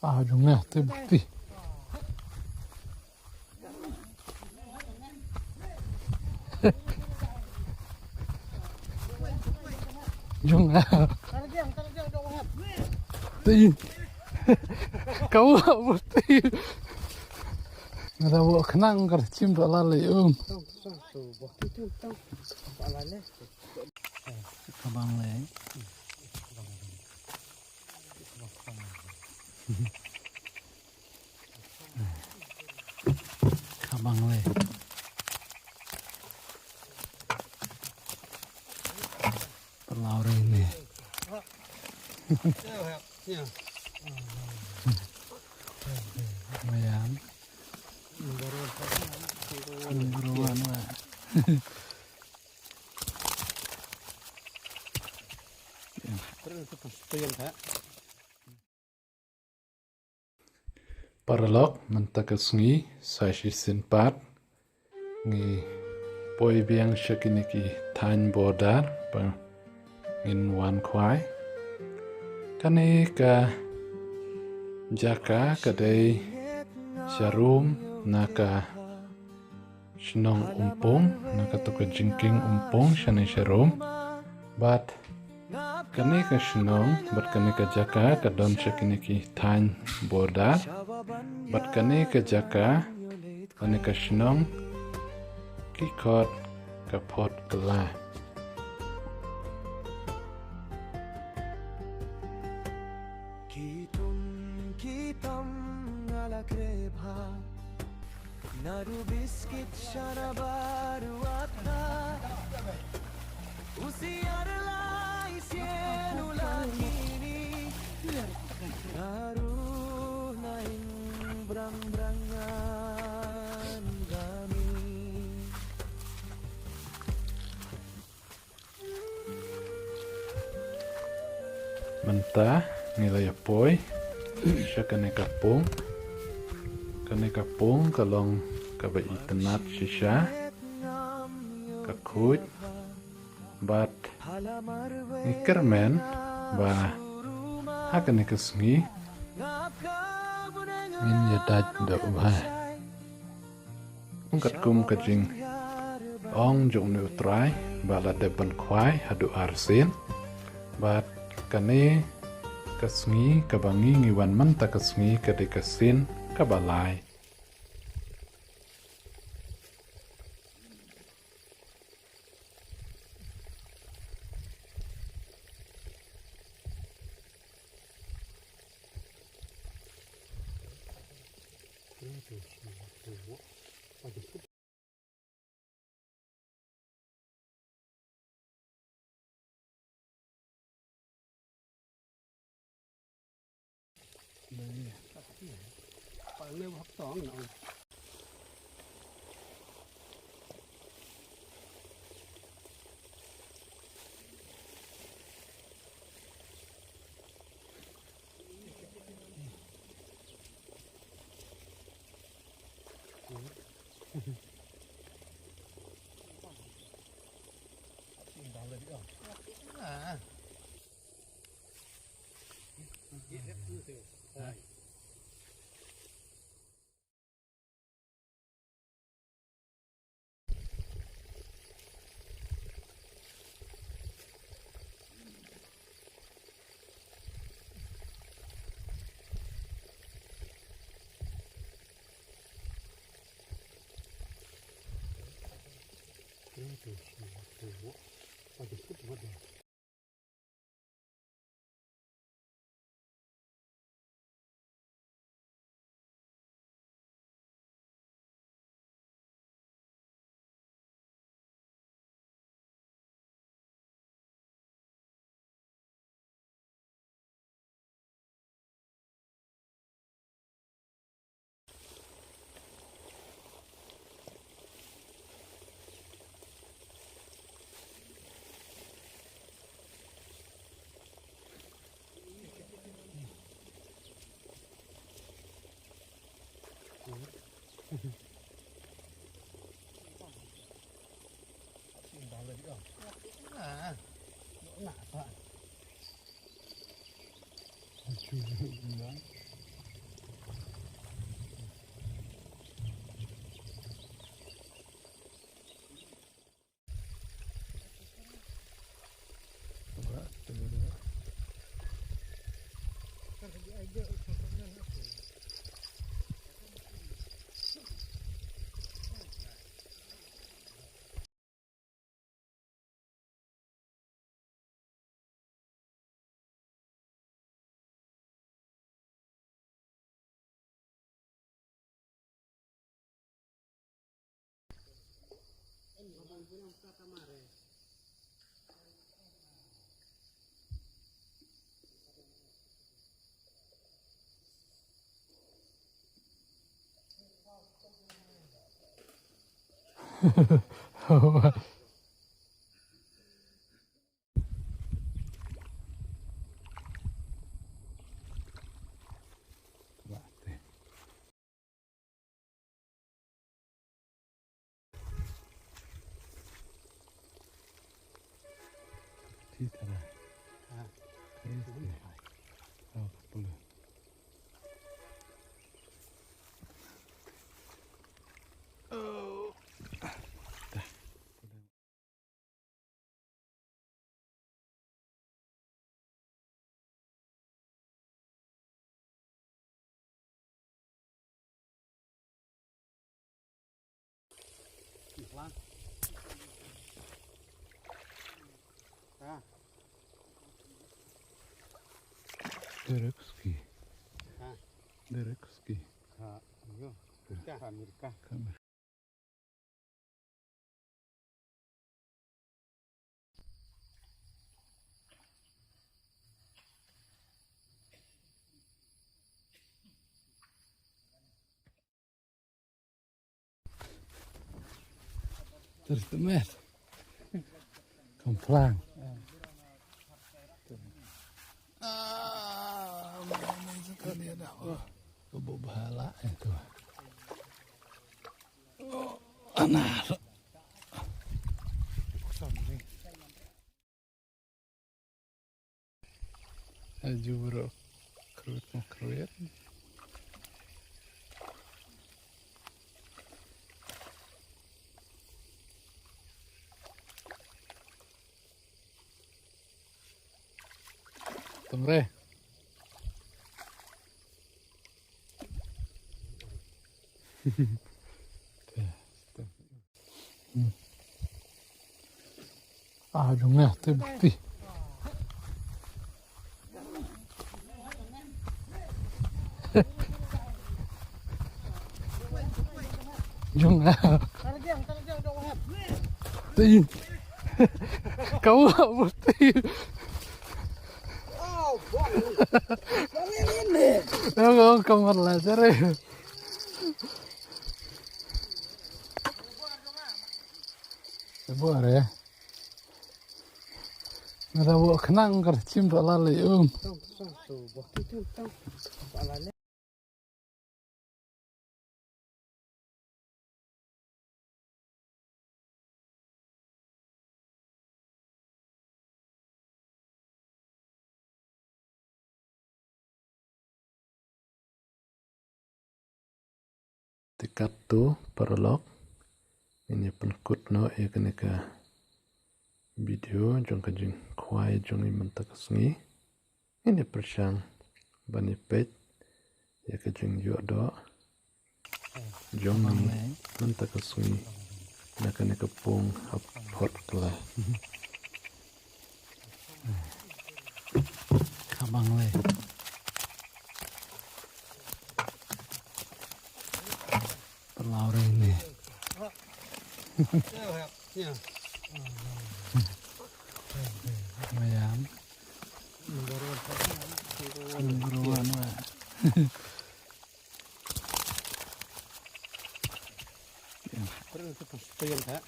Ah, junga, tu bukti. Junga. Ti. Kau bukti. Ada bawa kenang ker cim tak lalai Kabang le. Kabang le. Perlaur ini. Bayang. Baruan lah. Paralog mentakas ngi sashi sinpat ngi poi biang shakiniki thain bodar pa ngin wan kwai kane ka jaka kadai sharum naka shnong umpong naka tuka jingking umpong shane sharum bat kane ka shnong bat kane ka jaka kadon shakiniki thain bodar bat kane ka jaka kane ka shnong kikot kapot kela Naru biskit sharabaru atha usiarla isienu lakini naru naing brang-brangan kami mentah nilai poi syakane kapung kane kapung kalong kabai tenat shisha kakut bat ikermen ba hakane kesngi min yadaj da ubah ungkat kum kajing ong jong nu trai bala deban kwai hadu arsin bat kane kesngi kabangi ngiwan manta kesngi kadekasin kabalai Derekski. Derekski. Kamera. There's the mat. Kom pelan. Ini sekali ada. Kebo bahala itu. Oh, anak. Aju bro. Keruit. Tumre. Ah, jumlah tu bukti. Jumlah. Ti. Kau bukti. Aku kamar laser ya. Buat ya. Nada buat kenang kercim tak lali Tikat tu prolog ini pelkut no ya kena ke video jong kajing kuai jong iman takasngi ini persang bani pet ya kajing jodo jong iman takasngi nak kena kepung hot kelah kabang le pelauran ini Mayam. Baruan wah. Perlu itu pasti yang tak.